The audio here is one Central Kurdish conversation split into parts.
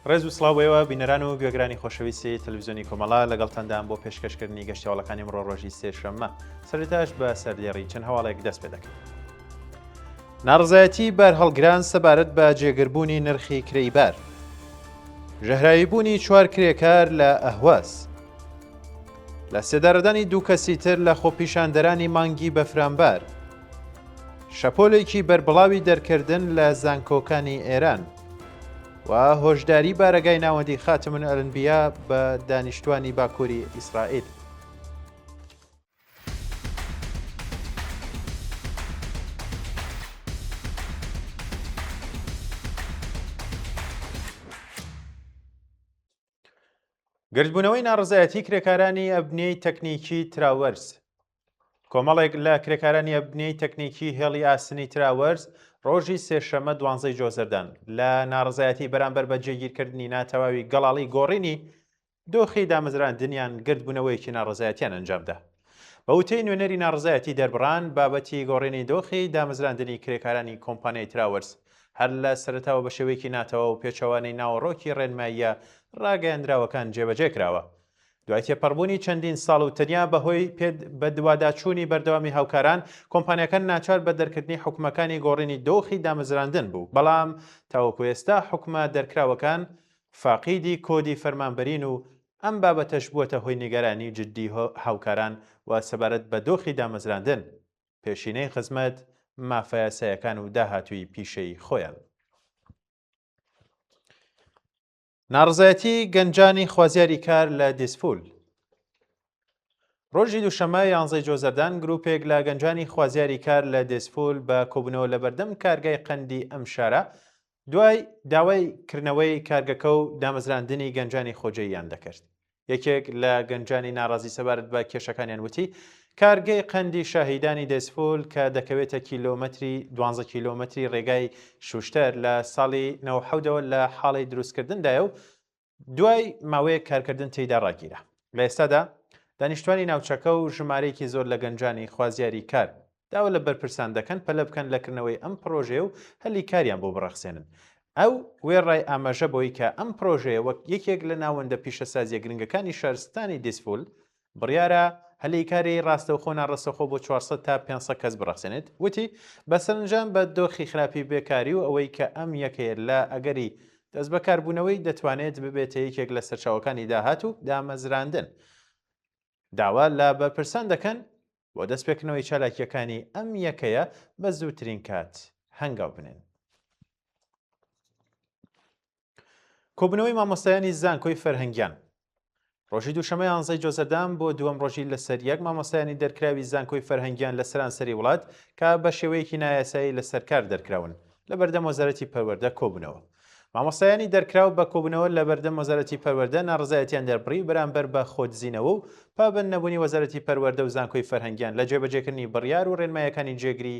ڕێز و سڵاوەوە بینەران و گوێگرانی خۆشەویستی تەلەڤیزیۆنی کۆمەڵا لەگەڵتاندام بۆ پێشکەشکردنی گەشتیاوڵەکانی ئەمڕۆ ڕۆژی سێشەممە سەرەتاش بە سەردێڕی چەند هەواڵێک دەست پێ دەکەین. ناڕزایەتی بەرهەڵگران سەبارەت بە جێگربوونی نرخی کرێیبار، ژەهراویبوونی 4 کرێکار لە ئەهواز، لە سێدارەدانی 2 کەسی تر لە خۆپیشاندەرانی مانگی بەفرامبار، شەپۆلێکی بەربڵاوی دەرکردن لە زانکۆکانی ئێران و هۆشداری بارەگای ناوەندی خاتمن ئەلەنبیا بە دانیشتوانی باکووری ئیسرائیل. گردبوونەوەی ناڕزایەتی کرێکارانی ئەبنیەی تەکنیکی تراوەرز. کۆمەڵێک لە کرێکارانی ئەبنیەی تەکنیکی هێڵی ئاسنی تراوەرز ڕۆژی سێشەممە 12 جۆزەردان لە ناڕزایەتی بەرامبەر بە جێگیرکردنی ناتەواوی گەڵاڵی گۆڕینی دۆخی دامەزراندنیان گردبوونەوەیەکی ناڕزایەتیان ئەنجامدا. بە وتەی نوێنەری ناڕزایەتی دەربڕان بابەتی گۆڕینی دۆخی دامەزراندنی کرێکارانی کۆمپانیای تراوەرز هەر لە سەرەتاوە بە شێوەیەکی ناتەوە و پێچەوانەی ناوەڕۆکی ڕێنماییە ڕاگەیاندراوەکان جێبەجێ کراوە. دوای تێپەڕبوونی چەندین ساڵ و تەنیا بەهۆی بە دوواداچوونی بەردەوامی هاوکاران، کۆمپانیەکان ناچار بە دەرکردنی حکومەکانی گۆڕینی دۆخی دامەزراندن بوو. بەڵام تاوەکو ئێستا حکومە دەرکراوەکان فاقیدی کۆدی فەرمانبەرین و ئەم بابەتەش بووەتە هۆی نیگەرانی جددی هاوکاران و سەبارەت بە دۆخی دامەزراندن، پێشینەی خزمەت، مافە یاساییەکان و داهاتووی پیشەی خۆیان. ناڕزایەتی گەنجانی خوازیاری کار لە دیسفول. ڕۆژی دووشەممە 11 جۆزەردان گروپێک لە گەنجانی خوازیاری کار لە دیسفول بە کۆبوونەوە لە بەردەم کارگای قەندی ئەم شارە دوای داوای کردنەوەی کارگەکە و دامەزراندنی گەنجانی خۆجێیان دەکرد. یەکێک لە گەنجانی ناڕازی سەبارەت بە کێشەکانیان وتی کارگەی قەندی شاهیدانی دەسفول کە دەکەوێتە کیلۆمەتری 12 کیلۆمەتری ڕێگای شوشتەر لە ساڵی 1970ەوە لە حاڵی دروستکردندایە و دوای ماوەیە کارکردن تێیدا ڕاگیرە. لە ئێستادا دانیشتوانی ناوچەکە و ژمارەیەکی زۆر لە گەنجانی خوازیاری کار داوا لە بەرپرسان دەکەن پەلە بکەن لەکردنەوەی ئەم پرۆژێ و هەلی کاریان بۆ بڕەخسێنن. ئەو وێڕای ئاماژە بۆی کە ئەم پرۆژەیە وەک یەکێک لە ناوەندە پیشەسازیە گرنگەکانی شارستانی دیسفول بڕیارە هەلیکاری ڕاستەوخۆ ناڕەسەخۆ بۆ 400 تا 500 کەس بڕەخسێنێت. وتی بەسەرنجام بە دۆخی خراپی بێکاری و ئەوەی کە ئەم یەکەیە لە ئەگەری دەست بەکاربوونەوەی دەتوانێت ببێتە یەکێک لە سەرچاوەکانی داهات و دامەزراندن. داوا لە بەرپرسان دەکەن بۆ دەستپێکردنەوەی چالاکیەکانی ئەم یەکەیە بە زووترین کات هەنگاو بنێن. کۆبوونەوەی مامۆستایانی زانکۆی فەرهەنگیان. ڕۆژی دووشەمە 11 جۆزەردان بۆ دووەم ڕۆژی لەسەر یەک مامۆستایانی دەرکراوی زانکۆی فەرهەنگیان لە سەرانسەری وڵات کە بە شێوەیەکی نایاسایی لەسەر کار دەرکراون لە بەردەم وەزارەتی پەروەردە کۆبوونەوە. مامۆستایانی دەرکراو بە کۆبوونەوە لە بەردەم وەزارەتی پەروەردە ناڕزایەتیان دەربڕی بەرامبەر بە خۆتزیینەوە و پابەند نەبوونی وەزارەتی پەروەردە و زانکۆی فەرهەنگیان لە جێبەجێکردنی بڕیار و ڕێنمایەکانی جێگری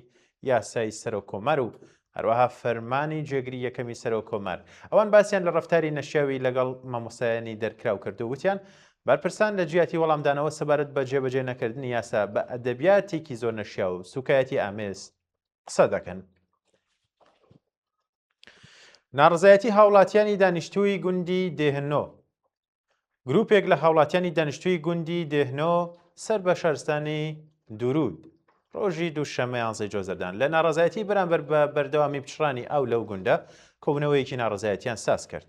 یاسای سەرۆکۆمار و هەروەها فەرمانی جێگری یەکەمی سەرۆکۆمار. ئەوان باسییان لە ڕەفتاری نەشیاوی لەگەڵ مامۆستایانی دەرکراو کردو وتیان بەرپرسان لە جیاتی وەڵامدانەوە سەبارەت بە جێبەجێ نەکردنی یاسا بە ئەدەبیاتێکی زۆر نەشیا و سوکایەتی ئامێز قسە دەکەن. ناڕزایەتی هاوڵاتیانی دانیشتووی گوندی دێهنۆ. گروپێک لە هاوڵاتیانی دانیشتووی گوندی دێهنۆ سەر بە شارستانی دوورود ڕۆژی دووشەممە 11 جۆزەردان لە ناڕزایەتی بەرامبەر بە بەردەوامی پچڕانی ئەو لەو گوندە کۆبوونەوەیەکی ناڕزایەتیان ساز کرد.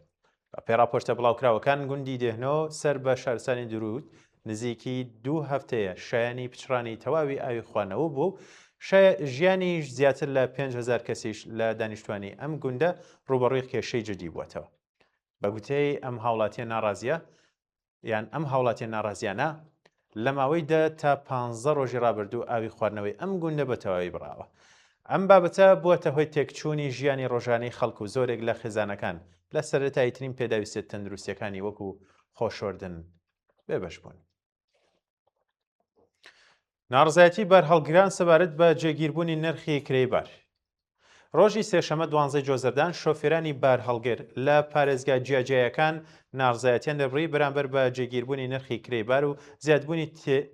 بە پێڕاپۆرتە بڵاوکراوەکان گوندی دێهنۆ سەر بە شارستانی دوورود نزیکی 2 هەفتەیە شایانی پچڕانی تەواوی ئاوی خواردنەوە بوو. ژیانیش زیاتر لە 5,000 کەسیش لە دانیشتوانی ئەم گوندە ڕوبەڕووی کێشەی جدی بووەتەوە. بە گوتەی ئەم هاوڵاتیە ناڕازیە یان ئەم هاوڵاتیە ناڕازیانە لە ماوەیدا تا 15 ڕۆژی ڕابردوو ئاوی خواردنەوەی ئەم گوندە بە تەواوی بڕاوە. ئەم بابەتە بووەتە هۆی تێکچوونی ژیانی ڕۆژانەی خەڵک و زۆرێک لە خێزانەکان لە سەرەتاییترین پێداویستە تەندروستیەکانی وەکو خۆشۆردن بێبەش بوون. ناڕزایەتی بەرهەڵگران سەبارەت بە جێگیربوونی نرخی کرێیبار. ڕۆژی سێشەممە 12 جۆزەردان شۆفێرانی بارهەڵگر لە پارێزگا جیاجیایەکان ناڕزایەتیان دەبڕی بەرامبەر بە جێگیربوونی نرخی کرێیبار و زیادبوونی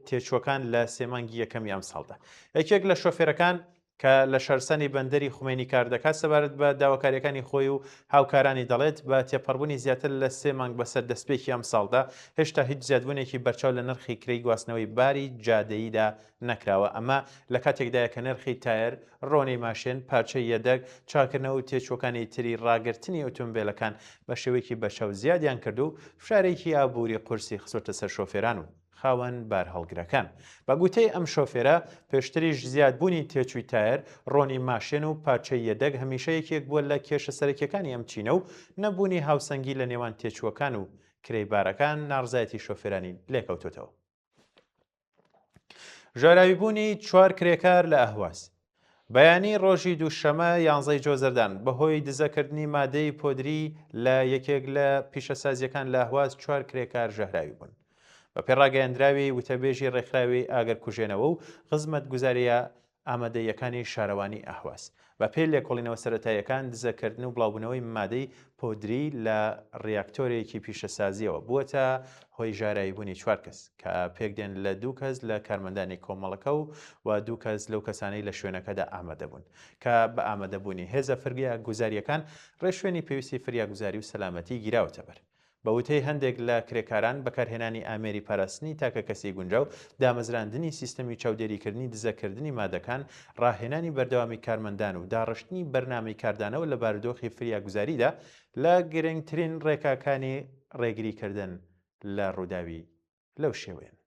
تێچووەکان لە سێمانگی یەکەمی ئەم ساڵدا. یەکێک لە شۆفێرەکان کە لە شەرسەنی بەندەری خومێنی کار دەکات سەبارەت بە داواکاریەکانی خۆی و هاوکارانی دەڵێت بە تێپەڕبوونی زیاتر لە 3 مانگ بەسەر دەستپێکی ئەم ساڵدا هێشتا هیچ زیادبوونێکی بەرچاو لە نرخی کرێی گواستنەوەی باری جادەییدا نەکراوە. ئەمە لە کاتێکدایە کە نرخی تایر، ڕۆنەی ماشێن، پارچەی یەدەگ، چاکردنەوە و تێچووەکانی تری ڕاگررتنی ئۆتۆمبیلەکان بە شێوەیەکی بەرچاو زیادیان کرد و فشارێکی ئابووری قورسی خسۆتە سەر شۆفێران و خاوەن بار هەڵگرەکان. بە گوتەی ئەم شۆفێرە پێشتریش زیادبوونی تێچووی تایر، ڕۆنی ماشێن و پارچەی یەدەگ هەمیشە یەکێک بووە لە کێشە سەرەکیەکانی ئەم چینە و نەبوونی هاوسەنگی لە نێوان تێچووەکان و کرێی ناڕزایەتی شۆفێرانی لێکەوتوتەوە. ژاراویبوونی 4 کرێکار لە ئەهواز. بەیانی ڕۆژی دووشەمە 11 جۆزەردان بەهۆی دزەکردنی مادەی پۆدری لە یەکێک لە پیشەسازیەکان لە ئەهواز 4 کرێکار ژەهراوی بوون. بە پێڕاگەیاندراوی وتەبێژی ڕێکخراوی ئاگەرکوژێنەوە و خزمەت گوزاریە ئامادەیەکانی شارەوانی ئەهواز بە پێی لێکۆڵینەوە سەرەتاییەکان دزەکردن و بڵاوبوونەوەی مادەی پۆدری لە ڕیاکتۆرێکی پیشەسازیەوە بووەتە هۆی ژاراویبوونی 4 کەس کە پێکدێن لە 2 کەس لە کارمەندانی کۆمەڵەکە و 2 کەس لەو کەسانەی لە شوێنەکەدا ئامادەبوون کە بە ئامادەبوونی هێزە فرگیا گوزاریەکان ڕێشوێنی پێویستی فریاگوزاری و سەلامەتی گیراوەتە بەر. بە وتەی هەندێک لە کرێکاران بەکارهێنانی ئامێری پاراستنی تاکە کەسی گونجاو، دامەزراندنی سیستەمی چاودێریکردنی دزەکردنی مادەکان، ڕاهێنانی بەردەوامی کارمەندان و داڕشتنی بەرنامەی کاردانەوە لە بارودۆخی فریاگوزاریدا لە گرنگترین ڕێکاکانی ڕێگریکردن لە ڕووداوی لەو شێوەیەن.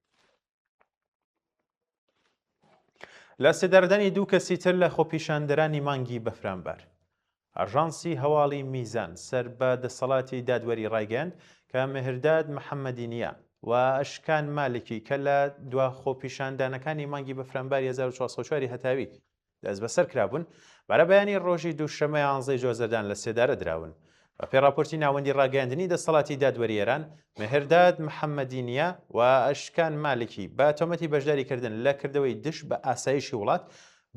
لە سێدارەدانی 2 کەسی تر لە خۆپیشاندەرانی مانگی بەفرامبار. ئاژانسی هەواڵی میزان سەر بە دەسەڵاتی دادوەری ڕایگەاند کە مهرداد محەممەدینیە و ئەشکان مالکی کە لە دوا خۆپیشاندانەکانی مانگی بەفرامبار 1404 هەتاوی دەست بەسەر کرابوون بەرە بەیانی ڕۆژی دووشەمە 11 جۆزەردان لە سێدارە دراون. بە پێڕاپۆرتی ناوەندی ڕاگەاندنی دەسەڵاتی دادوەری ئێران، مهرداد محەممەدینیە و ئەشکان مالکی بە تۆمەتی بەشداریکردن لە کردەوەی دش بە ئاسایشی وڵات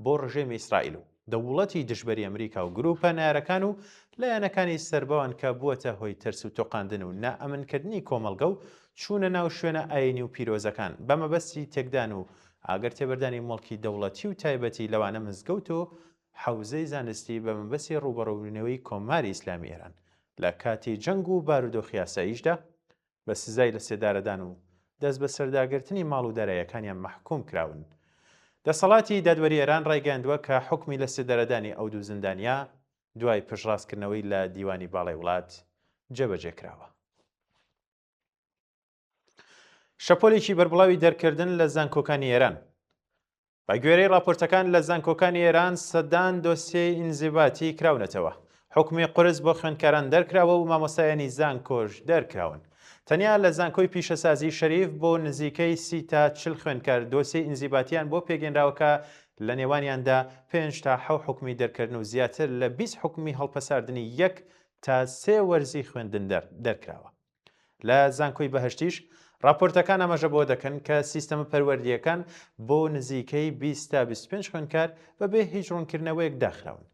بۆ ڕژێمی ئیسرائیل و دەوڵەتی دژبەری ئەمریکا و گروپە نارەکان و لایەنەکانی سەربەوان کە بووەتە هۆی ترس و تۆقاندن و نائەمنکردنی کۆمەڵگە و چوونە ناو شوێنە ئاینی و پیرۆزەکان بە مەبەستی تێکدان و ئاگەر تێبەردانی مڵکی دەوڵەتی و تایبەتی لەوانە مزگەوت و حەوزەی زانستی بە مەبەستی ڕوبەڕوونەوەی کۆماری ئیسلامی ئێران لە کاتی جەنگ و بارودۆخی یاساییشدا بە سزای لە سێدارەدان و دەست بە سەرداگرتنی ماڵ و دارایەکانیان مەحکوم کراون. دەسەڵاتی دادوەری ئێران ڕایگەاندووە کە حکمی لە سێدارەدانی ئەو دوو زندانیا دوای پشتڕاستکردنەوەی لە دیوانی باڵای وڵات جێبەجێ کراوە. شەپۆلێکی بەربڵاوی دەرکردن لە زانکۆکانی ئێران. بە گوێرەی راپۆرتەکان لە زانکۆکانی ئێران سەدان دۆسیەی ئینزیباتی کراونەتەوە. حکمی قورس بۆ خوێندکاران دەرکراوە و مامۆستایانی زانکۆش دەرکراون. تەنیا لە زانکۆی پیشەسازی شەریف بۆ نزیکەی 30 تا 40 خوێندکار دۆسیەی ئینزیباتیان بۆ پێگەێنراوەکە لە نێوانیاندا 5 تا 7 حکمی دەرکردن و زیاتر لە 20 حکمی هەڵپەساردنی 1 تا 3 وەرزی خوێندن دەرکراوە. لە زانکۆی بەهەشتیش راپۆرتەکان ئەمەژە بۆ دەکەن کە سیستەمە پەروەردیەکان بۆ نزیکەی 20 تا 25 خوێندکار بەبێ هیچ ڕوونکردنەوەیەک داخراون.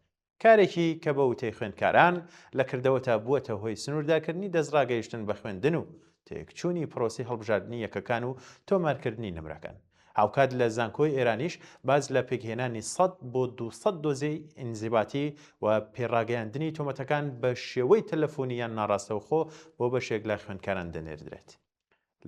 کارێکی کە بە وتەی خوێندکاران لە کردەوە تا بووەتە هۆی سنوورداکردنی دەستڕاگەیشتن بە خوێندن و تێکچوونی پرۆسی هەڵبژاردننی یەکەکان و تۆمارکردنی نمرەکان. هاوکات لە زانکۆی ئێرانیش باز لە پێکهێنانی 100 بۆ 200 دۆزەی ئینزیباتی و پێڕاگەیاندنی تۆمەتەکان بە شێوەی تەلەفۆنیان ناڕاستەوخۆ بۆ بەشێک لە خوێندکاران دەنێردرێت.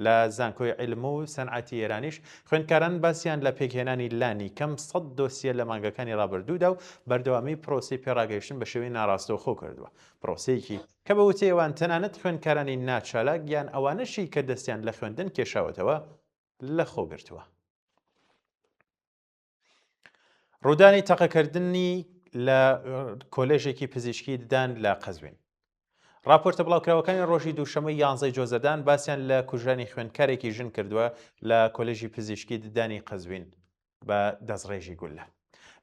لە زانکۆی عیلم و سەنعەتی ئێرانیش خوێندکاران باسییان لە پێکهێنانی لانی کەم 100 دۆسیە لە مانگەکانی ڕابردوودا و بەردەوامی پرۆسی پێڕاگەیشتن بە شێوەی ناڕاستەوخۆ کردووە. پرۆسەیەکی کە بە وتەی ئەوان تەنانەت خوێندکارانی ناچالاک یان ئەوانەشی کە دەستیان لە خوێندن کێشاوەتەوە لە خۆگرتووە. ڕوودانی تەقەکردنی لە کۆلێژێکی پزیشکی ددان لە قەزوین. راپۆرتە بڵاوکراوەکانی ڕۆژی دووشەمەی 11 جۆزەردان باسییان لە کوژرانی خوێندکارێکی ژن کردووە لە کۆلێژی پزیشکی ددانی قەزوین بە دەستڕێژی گولە.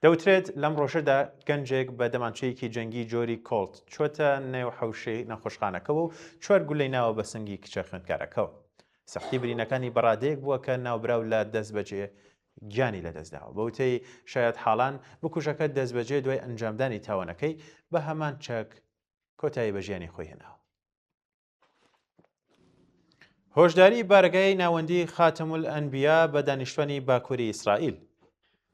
دەوترێت لەم ڕۆژەدا گەنجێک بە دەمانچەیەکی جەنگی جۆری کۆڵت چۆتە نێو حەوشەی نەخۆشخانەکەەوە و 4 گولەی ناوە بە سنگی کچە خوێندکارەکەەوە. سەختی برینەکانی بەڕادەیەک بووە کە ناوبراو لە دەست بەجێ گیانی لەدەستداوە. بە وتەی شاید حاڵان بکوژەکە دەست بەجێ دوای ئەنجامدانی تاوانەکەی بە هەمان چەک کۆتایی بە ژیانی خۆی هێناوە. هۆشداری بارگای ناوەندی خاتەمولئەنبیا بە دانیشتوانی باکووری ئیسرائیل.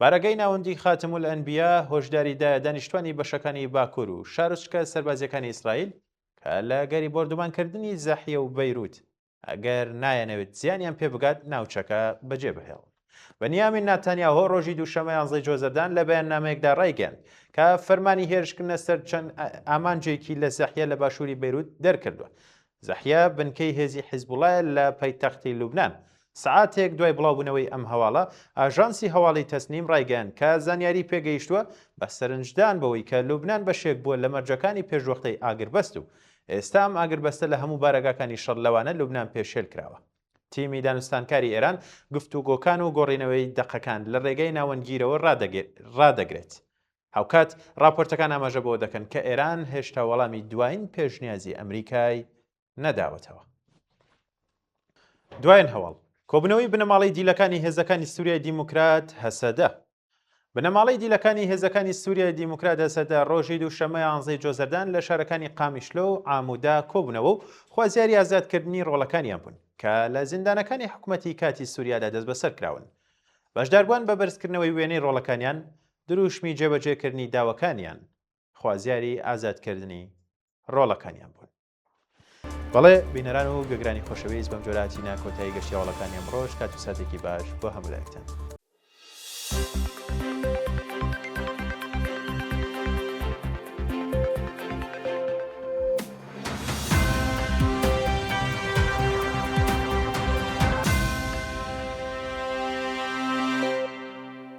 بارەگەی ناوەندی خاتم الئەنبیا هۆشداریدایە دانیشتوانی بەشەکانی باکوور و شارچکە سەربازیەکانی ئیسرائیل کە لە گەری بۆردومانکردنی زەحیە و بەیروت ئەگەر نایەنەوێت زیانیان پێ بگات ناوچەکە بەجێبهێڵن. بەنیامین ناتانیاهۆ ڕۆژی دووشەمە 11 جۆزەردان لە بەیاننامەیەکدا ڕایگەیاند کە فەرمانی هێرشکردنە سەر چەند ئامانجێکی لە زەحیە لە باشووری بەیروت دەرکردووە. زەحیە بنکەی هێزی حیزبوڵایە لە پایتەختی لوبنان. سعاتێک دوای بڵاوبوونەوەی ئەم هەواڵە ئاژانسی هەواڵی تەسنیم ڕایگەیاند کە زانیاری پێگەیشتووە بە سەرنجدان بەوەی کە لوبنان بەشێک بووە لە مەرجەکانی پێشوەختەی ئاگربەست و ئێستا ئەم ئاگربەستە لە هەموو بارەگاکانی شەڕ لەوانە لوبنان پێشێل کراوە. تیمی دانوستانکاری ئێران گفتوگۆکان و گۆڕینەوەی دەقەکان لە ڕێگەی ناوەندگیرەوە ڕادەگرێت. هاوکات راپۆرتەکان ئاماژە بۆ دەکەن کە ئێران هێشتا وەڵامی دوایین پێشنیازی ئەمریکای نەداوەتەوە. دوایین هەواڵ کۆبنەوەی بنەماڵەی دیلەکانی هێزەکانی سووریای دیموکرات هەسەدە. بنەماڵەی دیلەکانی هێزەکانی سووریای دیموکرات هەسەدە ڕۆژی دووشەمە 11 جۆزەردان لە شارەکانی قامیشلۆ و ئامودا کۆبوونەوە و خوازیاری ئازادکردنی ڕۆڵەکانیان بوون کە لە زیندانەکانی حکوومەتی کاتی سووریادا دەست بەسەر کراون. بەشداربووان بە بەرزکردنەوەی وێنەی ڕۆڵەکانیان دروشمی جێبەجێکردنی داوەکانیان خوازیاری ئازادکردنی ڕۆڵەکانیان بوون. بەڵێ بینەران و گەگرانی خۆشەویست بەم جۆراتی ناکۆتایی گەشتی هەوڵەکانی ئەمڕۆژ کات و ساتێکی باش بۆ هەمولایەتان.